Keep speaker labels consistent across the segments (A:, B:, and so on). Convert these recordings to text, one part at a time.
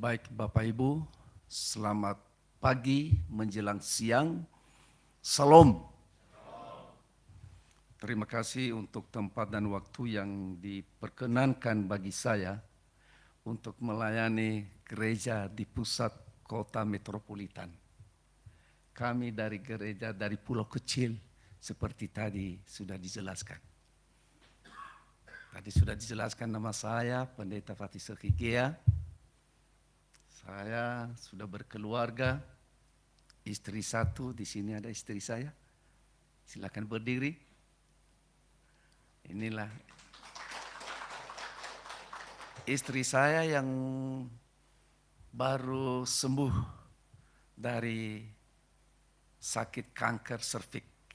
A: Baik Bapak Ibu, selamat pagi menjelang siang. Salam. Terima kasih untuk tempat dan waktu yang diperkenankan bagi saya untuk melayani gereja di pusat kota metropolitan. Kami dari gereja dari pulau kecil seperti tadi sudah dijelaskan. Tadi sudah dijelaskan nama saya, Pendeta Fatih Sekigea. Saya sudah berkeluarga, istri satu, di sini ada istri saya. Silakan berdiri. Inilah istri saya yang baru sembuh dari sakit kanker serviks.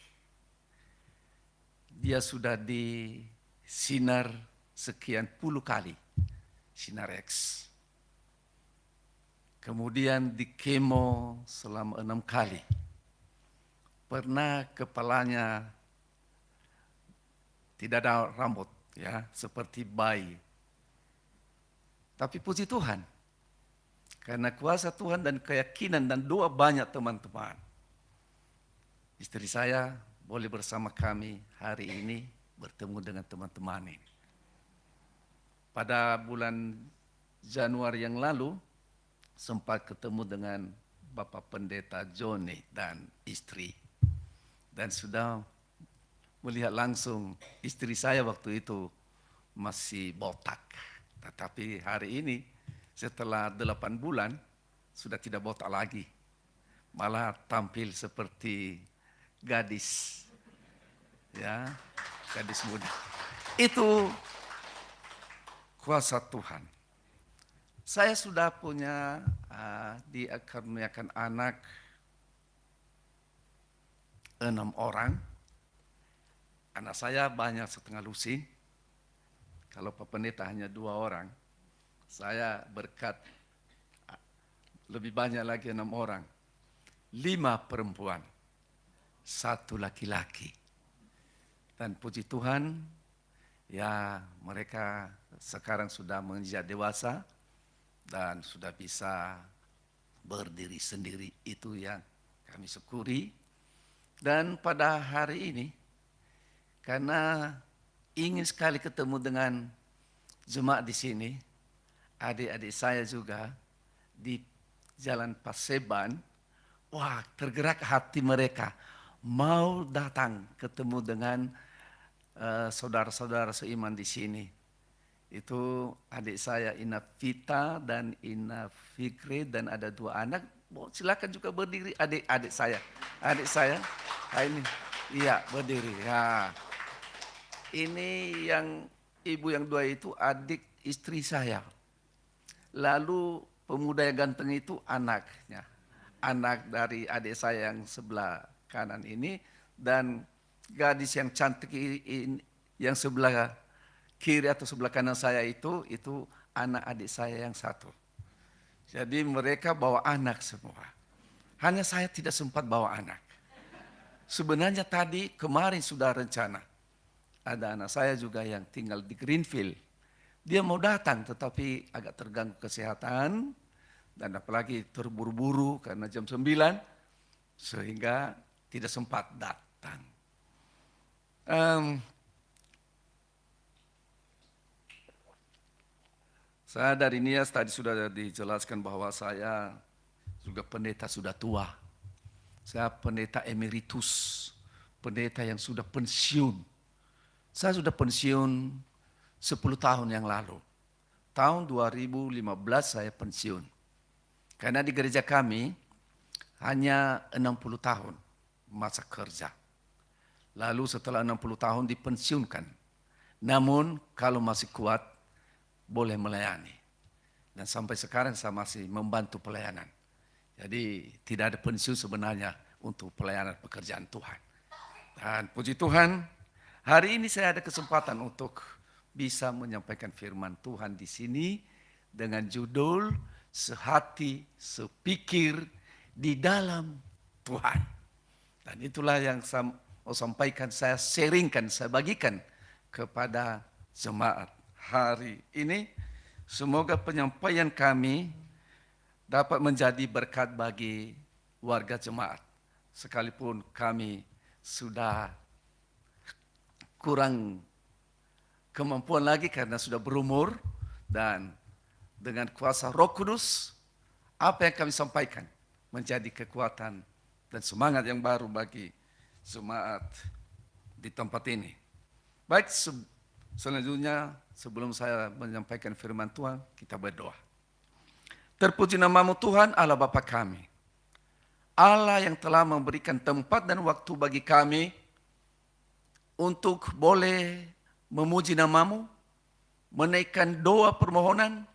A: Dia sudah disinar sekian puluh kali, sinar X. Kemudian di kemo selama 6 kali. Pernah kepalanya tidak ada rambut, ya, seperti bayi. Tapi puji Tuhan, karena kuasa Tuhan dan keyakinan dan doa banyak teman-teman, istri saya boleh bersama kami hari ini bertemu dengan teman-teman ini. Pada bulan Januari yang lalu, sempat ketemu dengan Bapak Pendeta Joni dan istri. Dan sudah melihat langsung istri saya waktu itu masih botak. Tetapi hari ini setelah 8 bulan sudah tidak botak lagi. Malah tampil seperti gadis. Ya, gadis muda. Itu kuasa Tuhan. Saya sudah punya dikaruniakan anak 6 orang. Anak saya banyak setengah lusin. Kalau Pak Pendeta hanya 2 orang. Saya berkat lebih banyak lagi 6 orang. 5 perempuan, 1 laki-laki. Dan puji Tuhan, ya mereka sekarang sudah menjadi dewasa. Dan sudah bisa berdiri sendiri, itu yang kami syukuri. Dan pada hari ini, karena ingin sekali ketemu dengan jemaat di sini, adik-adik saya juga di Jalan Paseban, wah tergerak hati mereka, mau datang ketemu dengan saudara-saudara seiman di sini. Itu adik saya Ina Vita dan Ina Fikri dan ada 2 anak. Silakan juga berdiri adik-adik saya. Adik saya, ini, iya berdiri. Ya. Ini yang ibu yang 2 itu adik istri saya. Lalu pemuda yang ganteng itu anaknya. Anak dari adik saya yang sebelah kanan ini. Dan gadis yang cantik ini, yang sebelah kiri atau sebelah kanan saya itu anak adik saya yang 1. Jadi mereka bawa anak semua. Hanya saya tidak sempat bawa anak. Sebenarnya kemarin sudah rencana. Ada anak saya juga yang tinggal di Greenfield. Dia mau datang tetapi agak terganggu kesehatan. Dan apalagi terburu-buru karena jam 9. Sehingga tidak sempat datang. Saya dari Nias tadi sudah dijelaskan bahwa saya juga pendeta sudah tua. Saya pendeta emeritus, pendeta yang sudah pensiun. Saya sudah pensiun 10 tahun yang lalu. Tahun 2015 saya pensiun. Karena di gereja kami hanya 60 tahun masa kerja. Lalu setelah 60 tahun dipensiunkan. Namun kalau masih kuat, boleh melayani. Dan sampai sekarang saya masih membantu pelayanan. Jadi tidak ada pensiun sebenarnya untuk pelayanan pekerjaan Tuhan. Dan puji Tuhan, hari ini saya ada kesempatan untuk bisa menyampaikan firman Tuhan di sini dengan judul Sehati Sepikir di Dalam Tuhan. Dan itulah yang saya mau sampaikan, saya sharingkan, saya bagikan kepada jemaat hari ini. Semoga penyampaian kami dapat menjadi berkat bagi warga jemaat. Sekalipun kami sudah kurang kemampuan lagi karena sudah berumur, dan dengan kuasa Roh Kudus, apa yang kami sampaikan menjadi kekuatan dan semangat yang baru bagi jemaat di tempat ini. Baik, selanjutnya sebelum saya menyampaikan firman Tuhan, kita berdoa. Terpuji namamu Tuhan Allah Bapa kami, Allah yang telah memberikan tempat dan waktu bagi kami untuk boleh memuji namamu, menaikkan doa permohonan,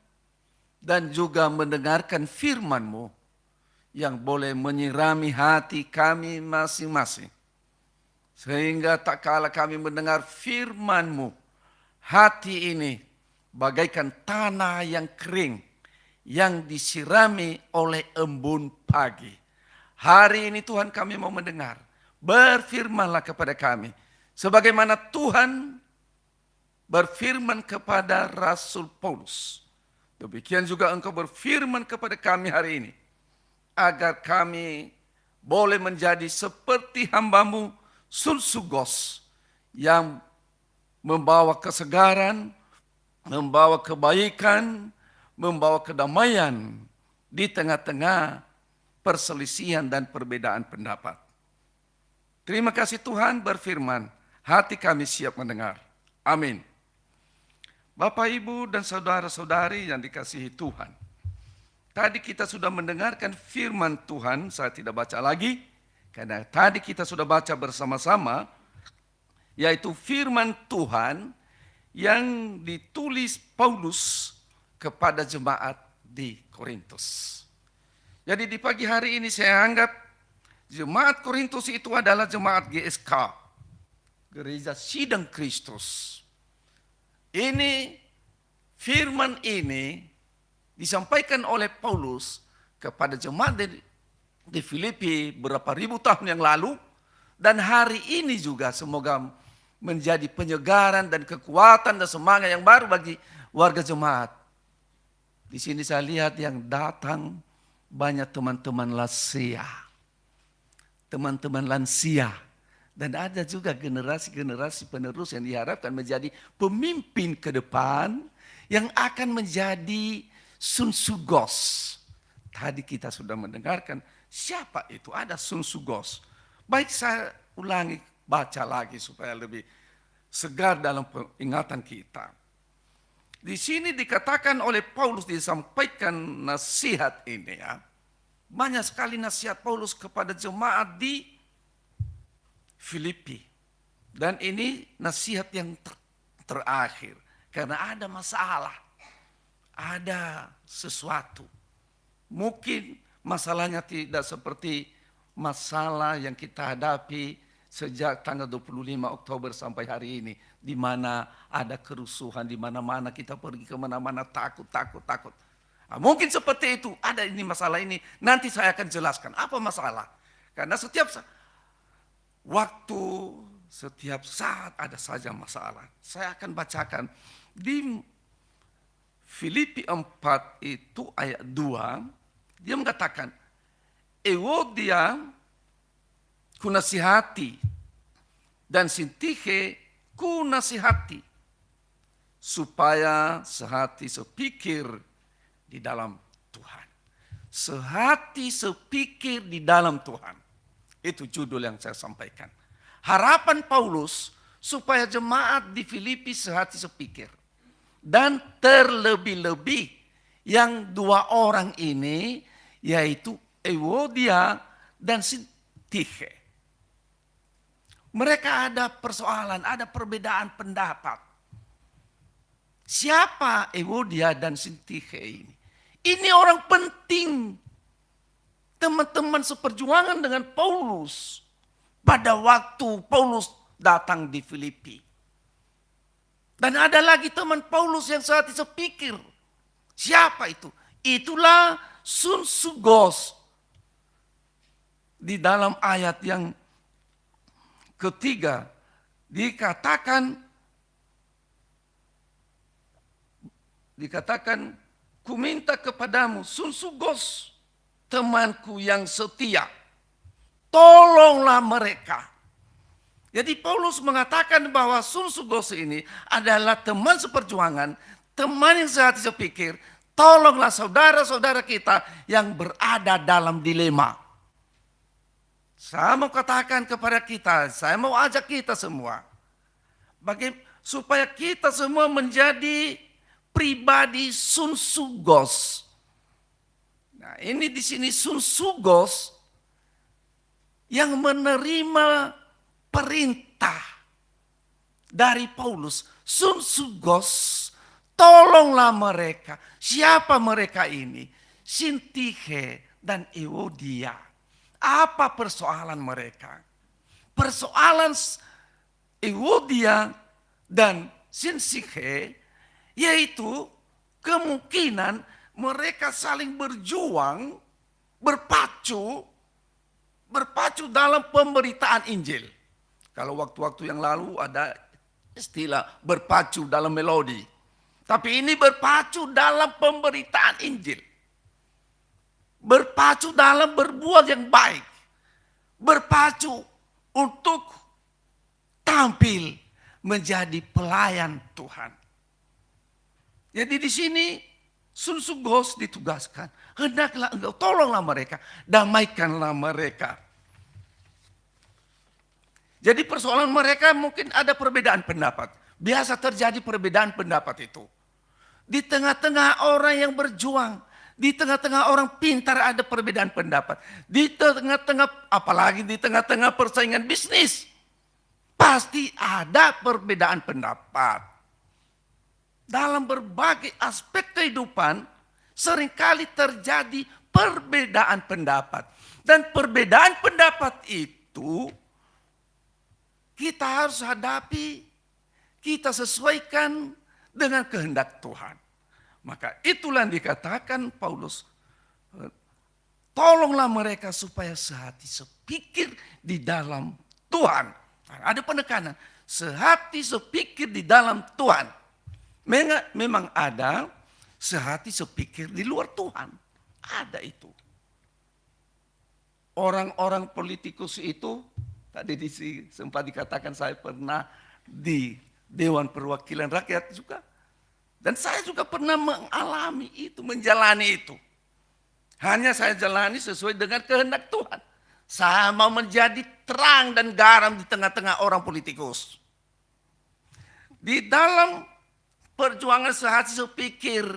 A: dan juga mendengarkan firman-Mu yang boleh menyirami hati kami masing-masing. Sehingga tak kala kami mendengar firman-Mu, hati ini bagaikan tanah yang kering yang disirami oleh embun pagi. Hari ini Tuhan kami mau mendengar. Berfirmanlah kepada kami. Sebagaimana Tuhan berfirman kepada Rasul Paulus, demikian juga Engkau berfirman kepada kami hari ini, agar kami boleh menjadi seperti hamba-Mu Sulsugos, yang membawa kesegaran, membawa kebaikan, membawa kedamaian di tengah-tengah perselisihan dan perbedaan pendapat. Terima kasih Tuhan, berfirman, hati kami siap mendengar. Amin. Bapak, Ibu, dan saudara-saudari yang dikasihi Tuhan, tadi kita sudah mendengarkan firman Tuhan. Saya tidak baca lagi, karena tadi kita sudah baca bersama-sama, yaitu firman Tuhan yang ditulis Paulus kepada jemaat di Korintus. Jadi di pagi hari ini saya anggap jemaat Korintus itu adalah jemaat GSK, Gereja Sidang Kristus. Ini firman ini disampaikan oleh Paulus kepada jemaat di Filipi berapa ribu tahun yang lalu, dan hari ini juga semoga menjadi penyegaran dan kekuatan dan semangat yang baru bagi warga jemaat. Di sini saya lihat yang datang banyak teman-teman lansia, teman-teman lansia. Dan ada juga generasi-generasi penerus yang diharapkan menjadi pemimpin ke depan yang akan menjadi Sunsugos. Tadi kita sudah mendengarkan siapa itu, ada Sunsugos. Baik, saya ulangi, baca lagi supaya lebih segar dalam ingatan kita. Di sini dikatakan oleh Paulus, disampaikan nasihat ini ya. Banyak sekali nasihat Paulus kepada jemaat di Filipi. Dan ini nasihat yang terakhir. Karena ada masalah. Ada sesuatu. Mungkin masalahnya tidak seperti masalah yang kita hadapi sejak tanggal 25 Oktober sampai hari ini. Di mana ada kerusuhan, di mana-mana kita pergi ke mana-mana takut. Nah, mungkin seperti itu, ada ini masalah ini. Nanti saya akan jelaskan apa masalah. Karena setiap waktu, setiap saat ada saja masalah. Saya akan bacakan di Filipi 4 itu ayat 2. Dia mengatakan, Ewodia kunasihati dan Sintihe kunasihati, supaya sehati sepikir di dalam Tuhan. Sehati sepikir di dalam Tuhan. Itu judul yang saya sampaikan. Harapan Paulus supaya jemaat di Filipi sehati sepikir. Dan terlebih-lebih yang dua orang ini, yaitu Ewodia dan Sintihe. Mereka ada persoalan, ada perbedaan pendapat. Siapa Ewodia dan Sintihe ini? Ini orang penting, teman-teman seperjuangan dengan Paulus pada waktu Paulus datang di Filipi. Dan ada lagi teman Paulus yang saat itu pikir, siapa itu? Itulah Sunsugos. Di dalam ayat yang ketiga dikatakan ku minta kepadamu, Sunsugos, temanku yang setia, tolonglah mereka. Jadi Paulus mengatakan bahwa Sunsugos ini adalah teman seperjuangan, teman yang sehati sepikir. Tolonglah saudara-saudara kita yang berada dalam dilema. Saya mau katakan kepada kita, saya mau ajak kita semua, supaya kita semua menjadi pribadi Sunsugos. Nah, ini di sini Sunsugos yang menerima perintah dari Paulus. Sunsugos, tolonglah mereka. Siapa mereka ini? Sintihe dan Euodia. Apa persoalan mereka? Persoalan Euodia dan Sintihe yaitu kemungkinan mereka saling berjuang, berpacu dalam pemberitaan Injil. Kalau waktu-waktu yang lalu ada istilah berpacu dalam melodi. Tapi ini berpacu dalam pemberitaan Injil. Berpacu dalam berbuat yang baik. Berpacu untuk tampil menjadi pelayan Tuhan. Jadi di sini Sunsugos ditugaskan. Hendaklah engkau tolonglah mereka. Damaikanlah mereka. Jadi persoalan mereka mungkin ada perbedaan pendapat. Biasa terjadi perbedaan pendapat itu. Di tengah-tengah orang yang berjuang, di tengah-tengah orang pintar ada perbedaan pendapat. Di tengah-tengah, apalagi di tengah-tengah persaingan bisnis, pasti ada perbedaan pendapat. Dalam berbagai aspek kehidupan, seringkali terjadi perbedaan pendapat. Dan perbedaan pendapat itu kita harus hadapi, kita sesuaikan dengan kehendak Tuhan. Maka itulah yang dikatakan Paulus, tolonglah mereka supaya sehati sepikir di dalam Tuhan. Ada penekanan, sehati sepikir di dalam Tuhan. Memang ada sehati sepikir di luar Tuhan. Ada itu. Orang-orang politikus itu, tadi sempat dikatakan saya pernah di Dewan Perwakilan Rakyat juga. Dan saya juga pernah mengalami itu, menjalani itu. Hanya saya jalani sesuai dengan kehendak Tuhan. Saya mau menjadi terang dan garam di tengah-tengah orang politikus. Di dalam perjuangan sehati sepikir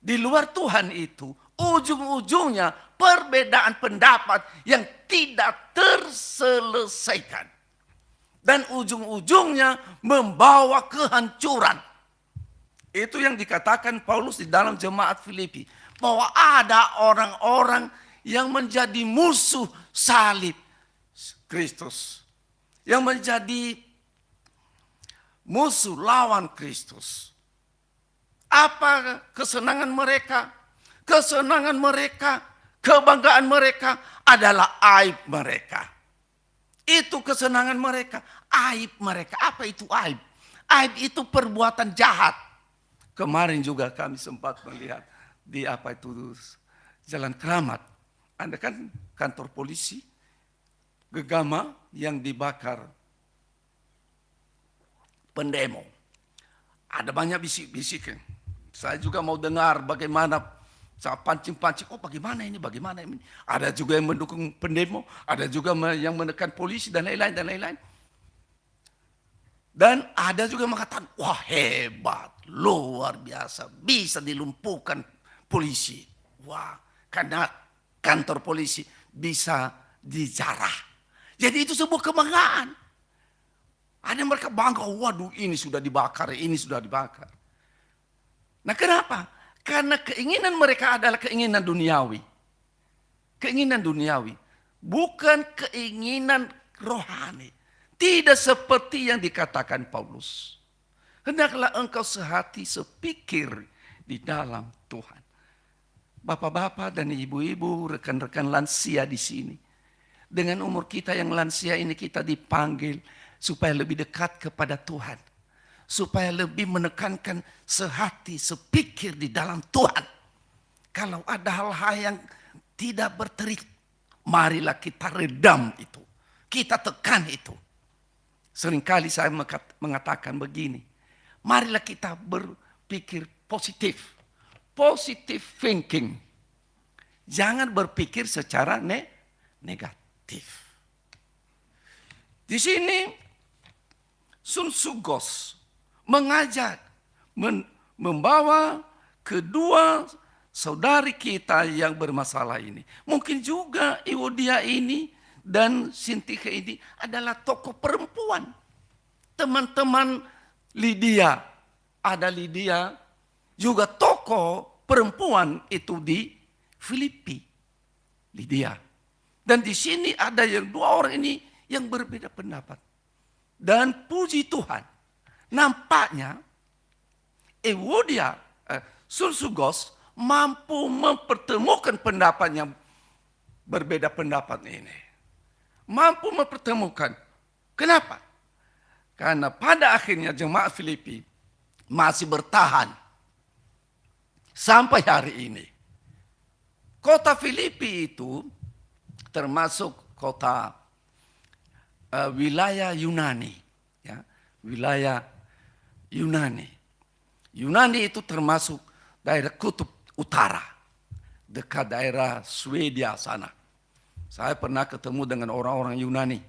A: di luar Tuhan itu, ujung-ujungnya perbedaan pendapat yang tidak terselesaikan. Dan ujung-ujungnya membawa kehancuran. Itu yang dikatakan Paulus di dalam jemaat Filipi. Bahwa ada orang-orang yang menjadi musuh salib Kristus. Yang menjadi musuh lawan Kristus. Apa kesenangan mereka? Kesenangan mereka, kebanggaan mereka adalah aib mereka. Itu kesenangan mereka, aib mereka. Apa itu aib? Aib itu perbuatan jahat. Kemarin juga kami sempat melihat di Jalan Keramat. Ada kan kantor polisi, Gegama yang dibakar pendemo. Ada banyak bisik-bisik. Saya juga mau dengar bagaimana saya pancing-pancing. Oh bagaimana ini. Ada juga yang mendukung pendemo. Ada juga yang menekan polisi dan lain-lain. Dan ada juga yang mengatakan, wah hebat, luar biasa, bisa dilumpuhkan polisi. Wah, karena kantor polisi bisa dijarah. Jadi itu sebuah kebanggaan. Ada yang mereka bangga, waduh ini sudah dibakar. Nah kenapa? Karena keinginan mereka adalah keinginan duniawi. Keinginan duniawi. Bukan keinginan rohani. Tidak seperti yang dikatakan Paulus. Hendaklah engkau sehati sepikir di dalam Tuhan. Bapak-bapak dan ibu-ibu, rekan-rekan lansia di sini. Dengan umur kita yang lansia ini kita dipanggil supaya lebih dekat kepada Tuhan. supaya lebih menekankan sehati, sepikir di dalam Tuhan. Kalau ada hal-hal yang tidak berterik, marilah kita redam itu. Kita tekan itu. Seringkali saya mengatakan begini, marilah kita berpikir positif. Positive thinking. Jangan berpikir secara negatif. Di sini Sun Sugos mengajak membawa kedua saudari kita yang bermasalah ini. Mungkin juga Euodia ini dan Sintika ini adalah tokoh perempuan. Teman-teman Lydia, ada Lydia juga tokoh perempuan itu di Filipi. Lydia. Dan di sini ada yang dua orang ini yang berbeda pendapat. Dan puji Tuhan, nampaknya Euodia, Sun Sugos mampu mempertemukan pendapat yang berbeda pendapat ini. Mampu mempertemukan. Kenapa? Karena pada akhirnya jemaat Filipi masih bertahan sampai hari ini. Kota Filipi itu termasuk kota wilayah Yunani, ya, wilayah Yunani. Yunani itu termasuk daerah kutub utara, dekat daerah Swedia sana. Saya pernah ketemu dengan orang-orang Yunani.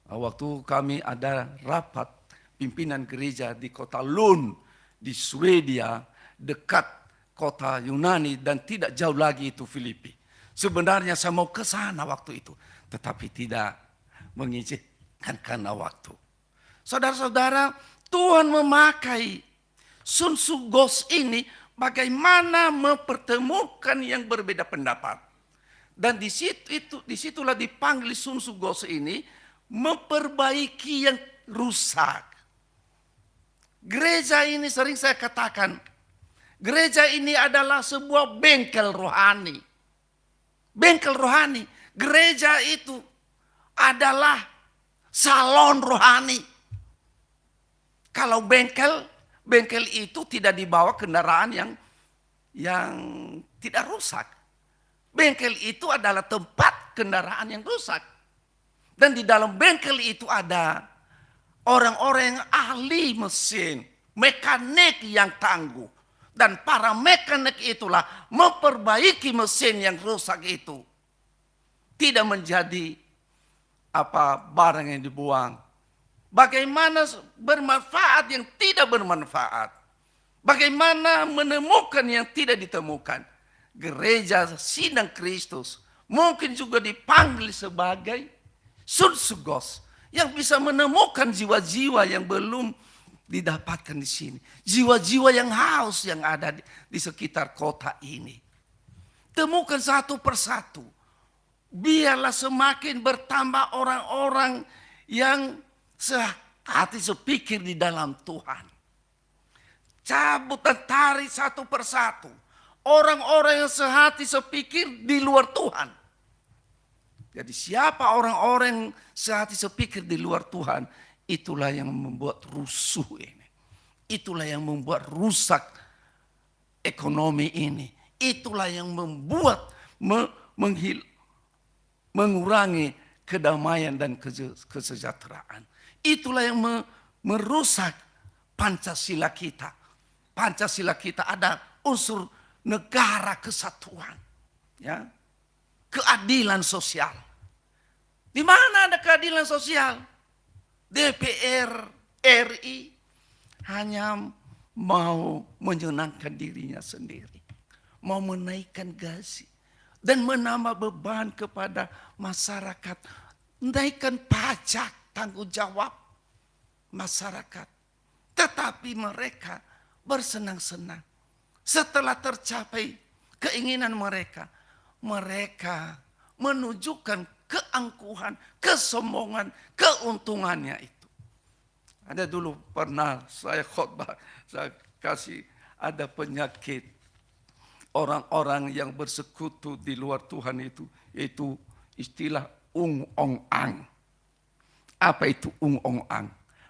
A: Waktu kami ada rapat pimpinan gereja di kota Lund di Swedia, dekat kota Yunani dan tidak jauh lagi itu Filipi. Sebenarnya saya mau ke sana waktu itu, tetapi tidak mengizinkan karena waktu. Saudara-saudara, Tuhan memakai Sun Sugos ini bagaimana mempertemukan yang berbeda pendapat. Dan disitulah dipanggil Sun Sugos ini memperbaiki yang rusak. Gereja ini sering saya katakan, gereja ini adalah sebuah bengkel rohani. Bengkel rohani. Gereja itu adalah salon rohani. Kalau bengkel itu tidak dibawa kendaraan yang tidak rusak. Bengkel itu adalah tempat kendaraan yang rusak. Dan di dalam bengkel itu ada orang-orang yang ahli mesin, mekanik yang tangguh. Dan para mekanik itulah memperbaiki mesin yang rusak itu. Tidak menjadi barang yang dibuang. Bagaimana bermanfaat yang tidak bermanfaat. Bagaimana menemukan yang tidak ditemukan. Gereja Sidang Kristus mungkin juga dipanggil sebagai Sun Sugos yang bisa menemukan jiwa-jiwa yang belum didapatkan di sini. Jiwa-jiwa yang haus yang ada di sekitar kota ini. Temukan satu persatu. Biarlah semakin bertambah orang-orang yang sehati sepikir di dalam Tuhan. Cabut dan tarik satu persatu. Orang-orang yang sehati sepikir di luar Tuhan. Jadi siapa orang-orang yang sehati sepikir di luar Tuhan, itulah yang membuat rusuh ini. Itulah yang membuat rusak ekonomi ini. Itulah yang membuat mengurangi kedamaian dan kesejahteraan. Itulah yang merusak Pancasila kita. Pancasila kita ada unsur negara kesatuan. Ya. Keadilan sosial. Di mana ada keadilan sosial? DPR RI hanya mau menyenangkan dirinya sendiri. Mau menaikkan gaji. Dan menambah beban kepada masyarakat. Naikkan pajak tanggung jawab masyarakat. Tetapi mereka bersenang-senang. Setelah tercapai keinginan mereka. Mereka menunjukkan keangkuhan, kesombongan, keuntungannya itu. Ada dulu pernah saya khotbah, saya kasih ada penyakit orang-orang yang bersekutu di luar Tuhan itu, istilah ung ong ang. Apa itu ung ong ang?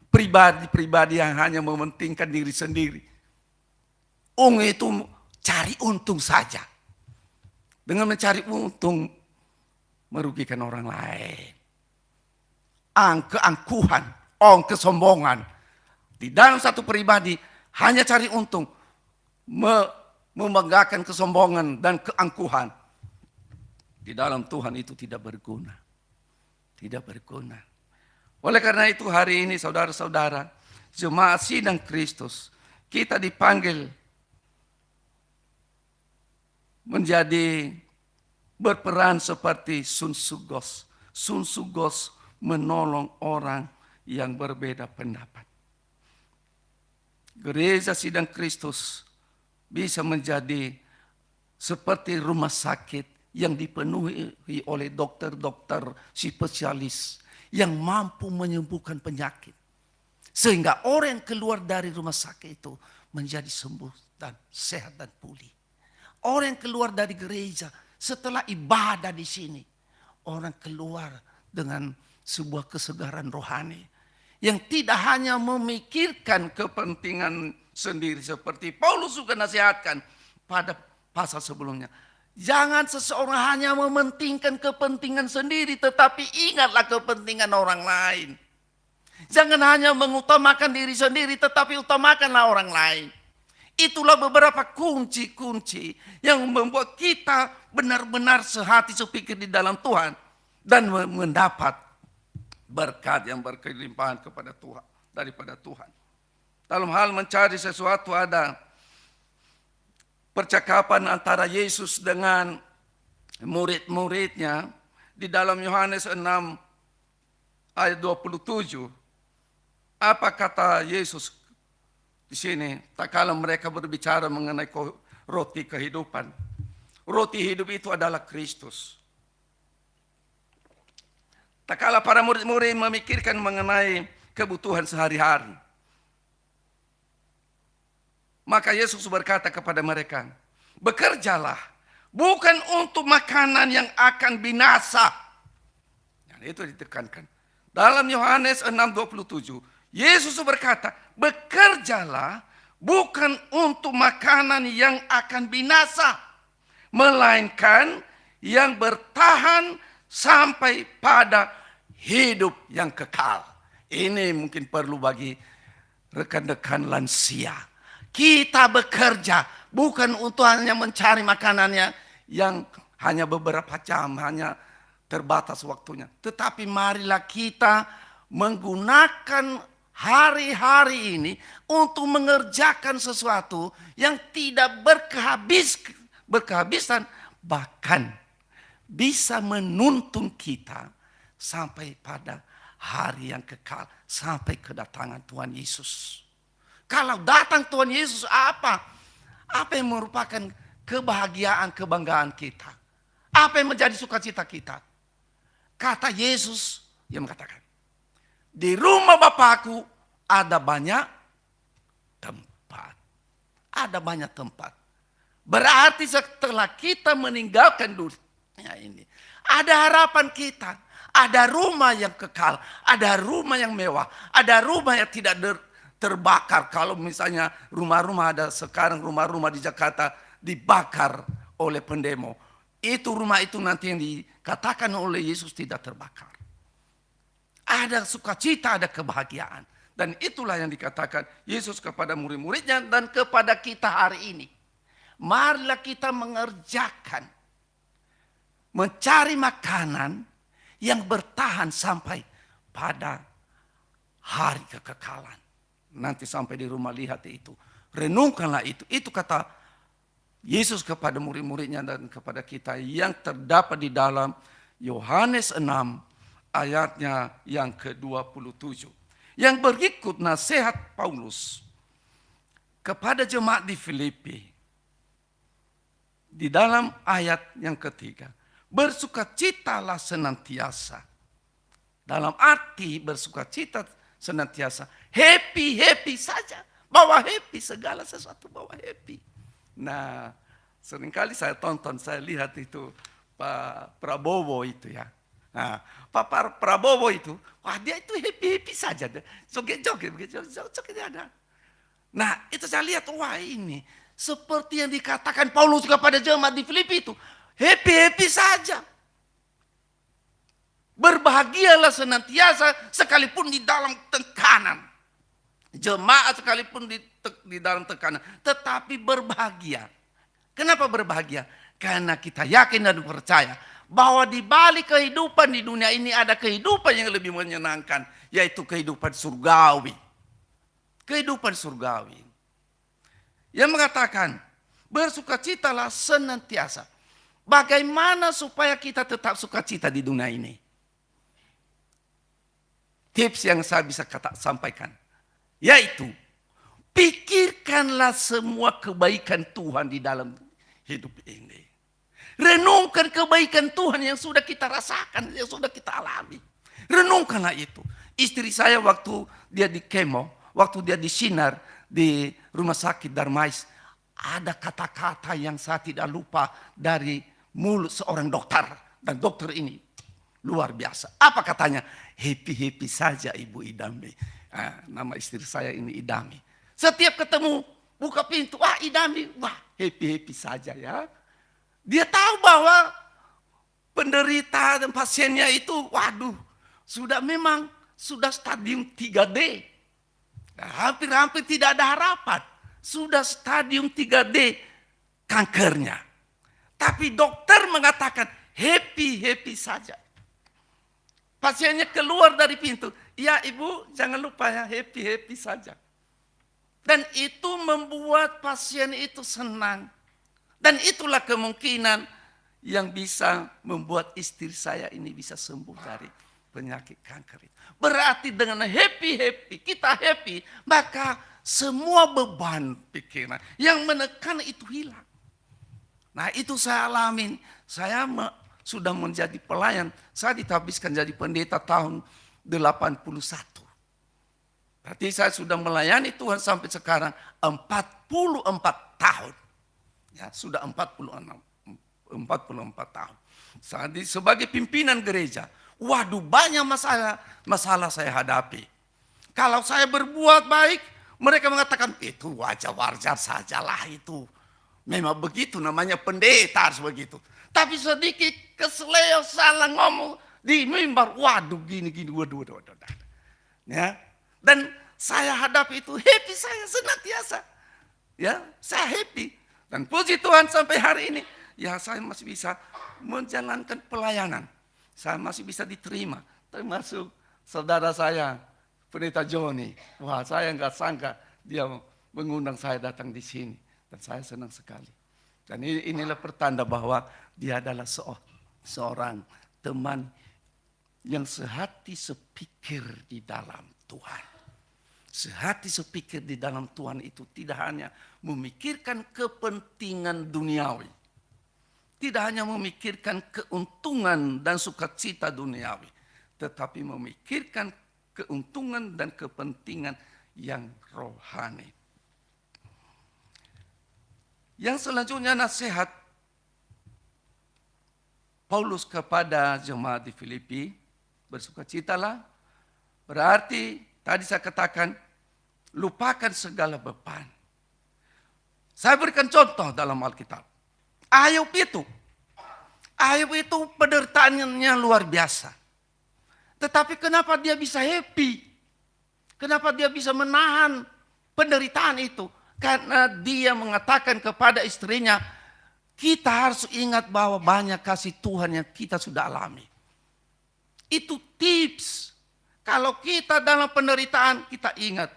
A: pribadi-pribadi yang hanya mementingkan diri sendiri. Itu cari untung saja. Dengan mencari untung merugikan orang lain. Keangkuhan, kesombongan. Di dalam satu pribadi hanya cari untung, membanggakan kesombongan dan keangkuhan. Di dalam Tuhan itu tidak berguna. Tidak berguna. Oleh karena itu hari ini saudara-saudara, jemaat sidang Kristus, kita dipanggil menjadi berperan seperti Sun Sugos. Sun Sugos menolong orang yang berbeda pendapat. Gereja sidang Kristus bisa menjadi seperti rumah sakit yang dipenuhi oleh dokter-dokter spesialis yang mampu menyembuhkan penyakit. Sehingga orang yang keluar dari rumah sakit itu menjadi sembuh dan sehat dan pulih. Orang yang keluar dari gereja setelah ibadah di sini, orang keluar dengan sebuah kesegaran rohani yang tidak hanya memikirkan kepentingan sendiri seperti Paulus juga nasihatkan pada pasal sebelumnya. Jangan seseorang hanya mementingkan kepentingan sendiri, tetapi ingatlah kepentingan orang lain. Jangan hanya mengutamakan diri sendiri, tetapi utamakanlah orang lain. Itulah beberapa kunci-kunci yang membuat kita benar-benar sehati sepikir di dalam Tuhan dan mendapat berkat yang berkelimpahan kepada Tuhan, daripada Tuhan. Dalam hal mencari sesuatu ada percakapan antara Yesus dengan murid-muridnya di dalam Yohanes 6 ayat 27. Apa kata Yesus di sini? Tak kala mereka berbicara mengenai roti kehidupan. Roti hidup itu adalah Kristus. Tak kala para murid-murid memikirkan mengenai kebutuhan sehari-hari, maka Yesus berkata kepada mereka, bekerjalah bukan untuk makanan yang akan binasa. Dan itu ditekankan. Dalam Yohanes 6:27, Yesus berkata, bekerjalah bukan untuk makanan yang akan binasa, melainkan yang bertahan sampai pada hidup yang kekal. Ini mungkin perlu bagi rekan-rekan lansia. Kita bekerja bukan untuk hanya mencari makanannya yang hanya beberapa jam, hanya terbatas waktunya. Tetapi marilah kita menggunakan hari-hari ini untuk mengerjakan sesuatu yang tidak berkehabisan, bahkan bisa menuntun kita sampai pada hari yang kekal, sampai kedatangan Tuhan Yesus. Kalau datang Tuhan Yesus apa? Apa yang merupakan kebahagiaan, kebanggaan kita? Apa yang menjadi sukacita kita? Kata Yesus yang mengatakan, di rumah Bapakku ada banyak tempat. Ada banyak tempat. Berarti setelah kita meninggalkan dunia ini, ada harapan kita. Ada rumah yang kekal, ada rumah yang mewah, ada rumah yang tidak terbakar. Kalau misalnya rumah-rumah ada sekarang, rumah-rumah di Jakarta dibakar oleh pendemo. Itu rumah itu nanti yang dikatakan oleh Yesus tidak terbakar. Ada sukacita, ada kebahagiaan. Dan itulah yang dikatakan Yesus kepada murid-muridnya dan kepada kita hari ini. Marilah kita mengerjakan, mencari makanan yang bertahan sampai pada hari kekekalan. Nanti sampai di rumah lihat itu. Renungkanlah itu. Itu kata Yesus kepada murid-muridnya dan kepada kita yang terdapat di dalam Yohanes 6 ayatnya yang ke-27. Yang berikut nasihat Paulus kepada jemaat di Filipi. Di dalam ayat yang ketiga. Bersukacitalah senantiasa. Dalam arti bersukacita senantiasa. Happy saja. Bawa happy, segala sesuatu bawa happy. Nah, seringkali saya tonton, saya lihat itu Pak Prabowo itu ya. Nah, Pak Prabowo itu, wah dia itu happy saja. Joget-joget, joget ada. Nah, itu saya lihat, wah ini seperti yang dikatakan Paulus kepada jemaat di Filipi itu. Happy-happy saja. Berbahagialah senantiasa sekalipun di dalam tekanan. Jemaat sekalipun di dalam tekanan. Tetapi berbahagia. Kenapa berbahagia? Karena kita yakin dan percaya bahwa di balik kehidupan di dunia ini ada kehidupan yang lebih menyenangkan. Yaitu kehidupan surgawi. Kehidupan surgawi. Yang mengatakan, bersukacitalah senantiasa. Bagaimana supaya kita tetap sukacita di dunia ini? Tips yang saya bisa sampaikan. Yaitu, pikirkanlah semua kebaikan Tuhan di dalam hidup ini. Renungkan kebaikan Tuhan yang sudah kita rasakan, yang sudah kita alami. Renungkanlah itu. Istri saya waktu dia di kemo, waktu dia di sinar di rumah sakit Darmais, ada kata-kata yang saya tidak lupa dari mulut seorang dokter. Dan dokter ini luar biasa. Apa katanya? Happy-happy saja Ibu Idami. Nama istri saya ini Idami. Setiap ketemu buka pintu, wah Idami, wah happy-happy saja ya. Dia tahu bahwa penderita dan pasiennya itu, waduh, sudah stadium 3D. Hampir-hampir tidak ada harapan. Sudah stadium 3D kankernya. Tapi dokter mengatakan happy-happy saja. Pasiennya keluar dari pintu. Ya ibu jangan lupa ya happy-happy saja. Dan itu membuat pasien itu senang. Dan itulah kemungkinan yang bisa membuat istri saya ini bisa sembuh dari penyakit kanker itu. Berarti dengan happy-happy, kita happy, maka semua beban pikiran yang menekan itu hilang. Nah itu saya alamin, saya sudah menjadi pelayan, saya ditabiskan jadi pendeta tahun 81. Berarti saya sudah melayani Tuhan sampai sekarang 44 tahun. Ya, sudah 44 tahun. Sebagai pimpinan gereja, waduh banyak masalah saya hadapi. Kalau saya berbuat baik, mereka mengatakan itu wajar-wajar sajalah itu. Memang begitu namanya pendeta harus begitu. Tapi sedikit kesleo salah ngomong di mimbar, waduh gini waduh. Ya. Dan saya hadapi itu happy saya senantiasa. Ya, saya happy. Dan puji Tuhan sampai hari ini, ya saya masih bisa menjalankan pelayanan. Saya masih bisa diterima. Termasuk saudara saya, Pendeta Joni. Wah saya nggak sangka dia mengundang saya datang di sini. Dan saya senang sekali. Dan inilah pertanda bahwa dia adalah seorang teman yang sehati sepikir di dalam Tuhan. Sehati sepikir di dalam Tuhan itu tidak hanya memikirkan kepentingan duniawi. Tidak hanya memikirkan keuntungan dan sukacita duniawi. Tetapi memikirkan keuntungan dan kepentingan yang rohani. Yang selanjutnya nasihat Paulus kepada jemaat di Filipi. Bersukacitalah. Berarti tadi saya katakan lupakan segala beban. Saya berikan contoh dalam Alkitab. Ayub itu penderitaannya luar biasa. Tetapi kenapa dia bisa happy? Kenapa dia bisa menahan penderitaan itu? Karena dia mengatakan kepada istrinya, kita harus ingat bahwa banyak kasih Tuhan yang kita sudah alami. Itu tips. Kalau kita dalam penderitaan, kita ingat.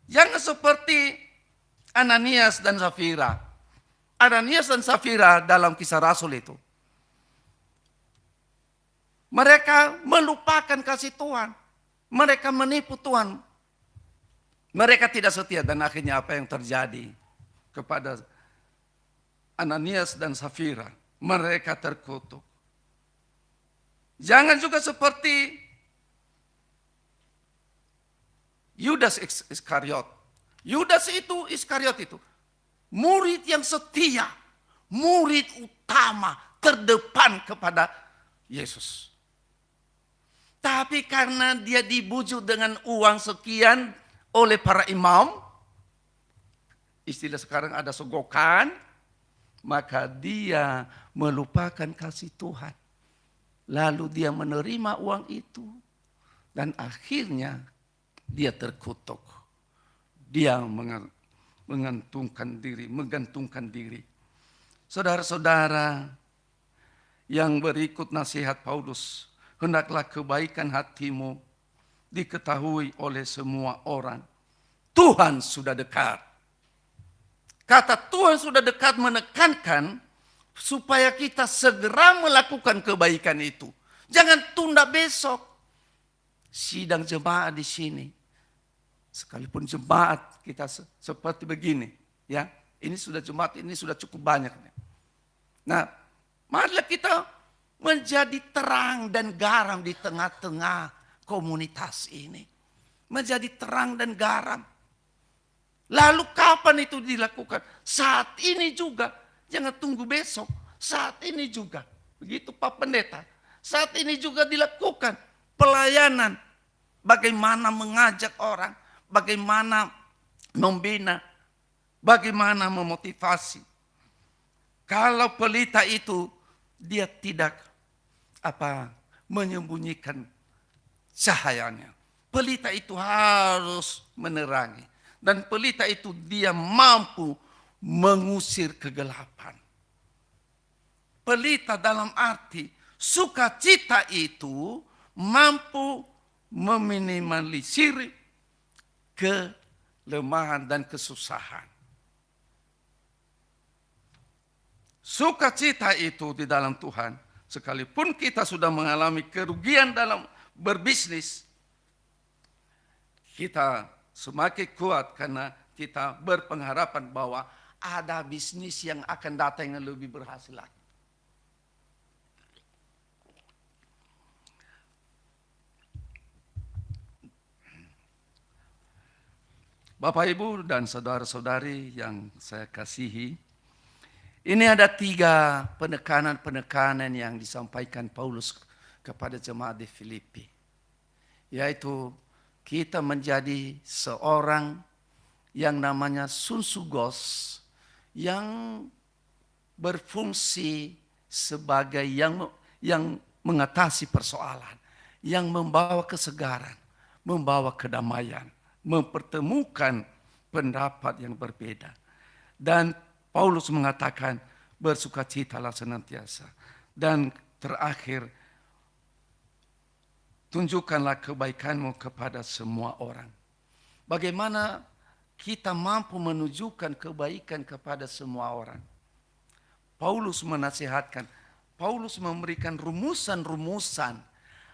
A: Jangan seperti Ananias dan Safira. Ananias dan Safira dalam kisah Rasul itu. Mereka melupakan kasih Tuhan. Mereka menipu Tuhan. Mereka tidak setia dan akhirnya apa yang terjadi kepada Ananias dan Safira. Mereka terkutuk. Jangan juga seperti Yudas Iskariot. Yudas Iskariot itu murid yang setia, murid utama terdepan kepada Yesus. Tapi karena dia dibujuk dengan uang sekian oleh para imam, istilah sekarang ada sogokan, maka dia melupakan kasih Tuhan. Lalu dia menerima uang itu dan akhirnya dia terkutuk. Dia menggantungkan diri. Saudara-saudara, yang berikut nasihat Paulus, hendaklah kebaikan hatimu diketahui oleh semua orang. Tuhan sudah dekat. Kata Tuhan sudah dekat menekankan supaya kita segera melakukan kebaikan itu. Jangan tunda besok. Sidang jemaat di sini. Sekalipun jemaat kita seperti begini, ya. Ini sudah jemaat, ini sudah cukup banyak. Nah, marilah kita menjadi terang dan garam di tengah-tengah komunitas ini. Menjadi terang dan garam. Lalu kapan itu dilakukan? Saat ini juga. Jangan tunggu besok. Saat ini juga. Begitu Pak Pendeta. Saat ini juga dilakukan pelayanan. Bagaimana mengajak orang. Bagaimana membina. Bagaimana memotivasi. Kalau pelita itu dia tidak menyembunyikan cahayanya. Pelita itu harus menerangi. Dan pelita itu dia mampu mengusir kegelapan. Pelita dalam arti sukacita itu mampu meminimalisir kelemahan dan kesusahan. Sukacita itu di dalam Tuhan, sekalipun kita sudah mengalami kerugian dalam berbisnis, kita semakin kuat karena kita berpengharapan bahwa ada bisnis yang akan datang yang lebih berhasil lagi. Bapak, Ibu, dan saudara-saudari yang saya kasihi, ini ada 3 penekanan-penekanan yang disampaikan Paulus kepada jemaat di Filipi. Yaitu kita menjadi seorang yang namanya sunsugos, yang berfungsi sebagai yang mengatasi persoalan, yang membawa kesegaran, membawa kedamaian, mempertemukan pendapat yang berbeda. Dan Paulus mengatakan bersukacitalah senantiasa. Dan terakhir, tunjukkanlah kebaikanmu kepada semua orang. Bagaimana kita mampu menunjukkan kebaikan kepada semua orang? Paulus menasihatkan, Paulus memberikan rumusan-rumusan.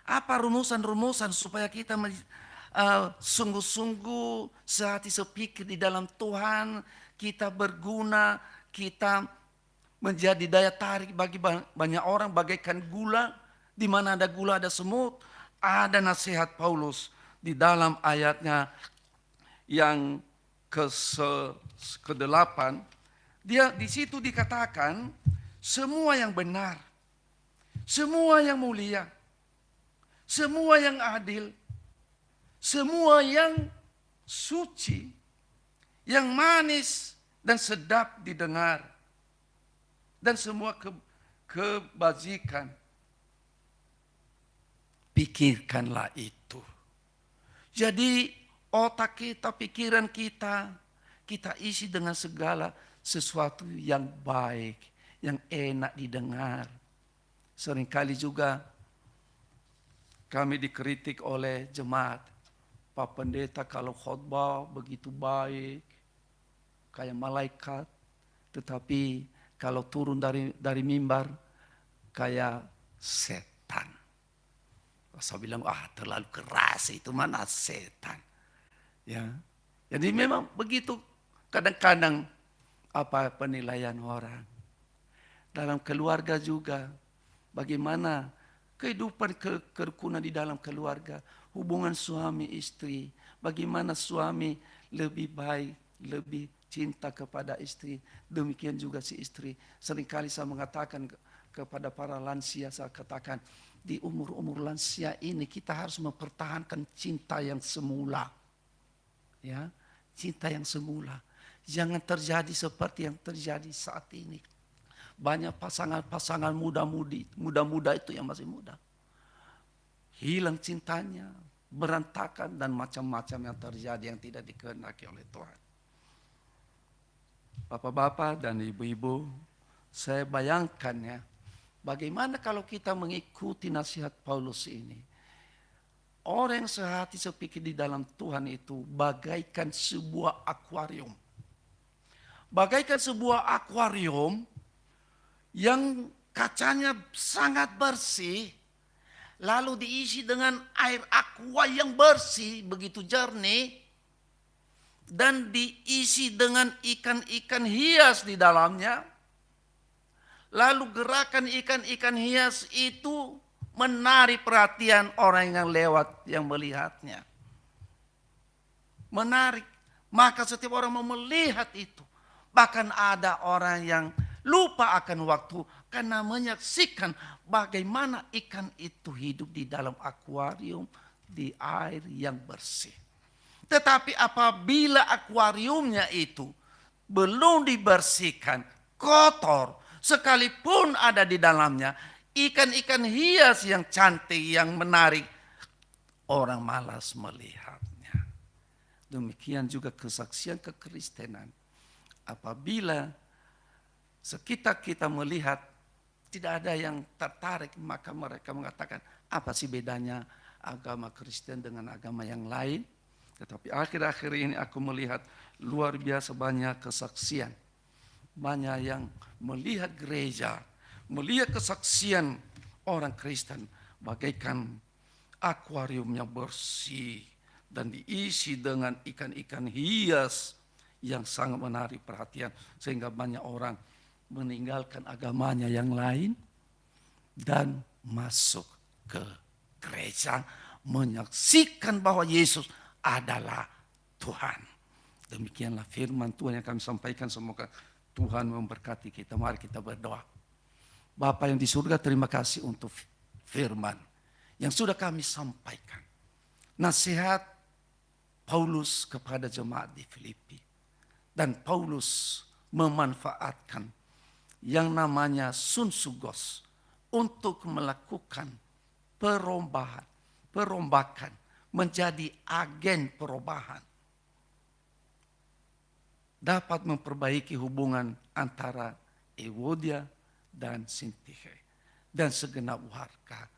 A: Apa rumusan-rumusan supaya kita sungguh-sungguh sehati sepikir di dalam Tuhan, kita berguna, kita menjadi daya tarik bagi banyak orang bagaikan gula. Di mana ada gula ada semut. Ada nasihat Paulus di dalam ayatnya yang ke-8. Dia di situ dikatakan semua yang benar, semua yang mulia, semua yang adil, semua yang suci, yang manis dan sedap didengar, dan semua kebajikan, pikirkanlah itu. Jadi otak kita, pikiran kita, kita isi dengan segala sesuatu yang baik, yang enak didengar. Seringkali juga kami dikritik oleh jemaat. Pak Pendeta kalau khotbah begitu baik, kayak malaikat. Tetapi kalau turun dari mimbar, kayak setan. Saya bilang, terlalu keras itu, mana setan. Ya, jadi memang begitu kadang-kadang penilaian orang. Dalam keluarga juga, bagaimana kehidupan kerukunan di dalam keluarga, hubungan suami istri, bagaimana suami lebih baik, lebih cinta kepada istri, demikian juga si istri. Seringkali saya mengatakan kepada para lansia, saya katakan, di umur-umur lansia ini kita harus mempertahankan cinta yang semula. Ya, cinta yang semula. Jangan terjadi seperti yang terjadi saat ini. Banyak pasangan-pasangan muda-muda itu yang masih muda. Hilang cintanya, berantakan dan macam-macam yang terjadi yang tidak dikehendaki oleh Tuhan. Bapak-bapak dan ibu-ibu, saya bayangkan ya, bagaimana kalau kita mengikuti nasihat Paulus ini. Orang yang sehati sepikir di dalam Tuhan itu bagaikan sebuah akuarium. Bagaikan sebuah akuarium yang kacanya sangat bersih, lalu diisi dengan air aqua yang bersih, begitu jernih, dan diisi dengan ikan-ikan hias di dalamnya. Lalu gerakan ikan-ikan hias itu menarik perhatian orang yang lewat, yang melihatnya. Menarik. Maka setiap orang mau melihat itu. Bahkan ada orang yang lupa akan waktu karena menyaksikan bagaimana ikan itu hidup di dalam akuarium di air yang bersih. Tetapi apabila akuariumnya itu belum dibersihkan, kotor, sekalipun ada di dalamnya ikan-ikan hias yang cantik, yang menarik, orang malas melihatnya. Demikian juga kesaksian kekristenan. Apabila sekitar kita melihat tidak ada yang tertarik, maka mereka mengatakan, apa sih bedanya agama Kristen dengan agama yang lain? Tetapi akhir-akhir ini aku melihat luar biasa banyak kesaksian. Banyak yang melihat gereja, melihat kesaksian orang Kristen bagaikan akuariumnya bersih dan diisi dengan ikan-ikan hias yang sangat menarik perhatian, sehingga banyak orang meninggalkan agamanya yang lain dan masuk ke gereja menyaksikan bahwa Yesus adalah Tuhan. Demikianlah firman Tuhan yang kami sampaikan. Semoga Tuhan memberkati kita. Mari kita berdoa. Bapa yang di surga, terima kasih untuk firman yang sudah kami sampaikan. Nasihat Paulus kepada jemaat di Filipi. Dan Paulus memanfaatkan yang namanya sunsugos untuk melakukan perombakan, menjadi agen perubahan. Dapat memperbaiki hubungan antara Ewodia dan Sintihe dan segenap warga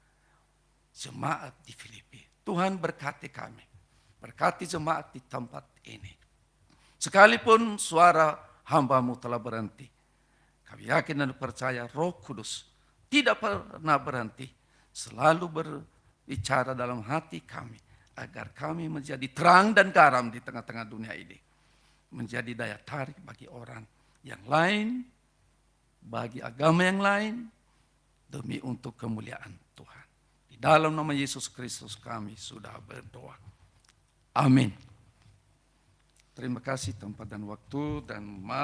A: jemaat di Filipi. Tuhan berkati kami, berkati jemaat di tempat ini. Sekalipun suara hamba-Mu telah berhenti, kami yakin dan percaya Roh Kudus tidak pernah berhenti, selalu berbicara dalam hati kami, agar kami menjadi terang dan garam di tengah-tengah dunia ini. Menjadi daya tarik bagi orang yang lain, bagi agama yang lain, demi untuk kemuliaan Tuhan. Di dalam nama Yesus Kristus kami sudah berdoa. Amin. Terima kasih tempat dan waktu, dan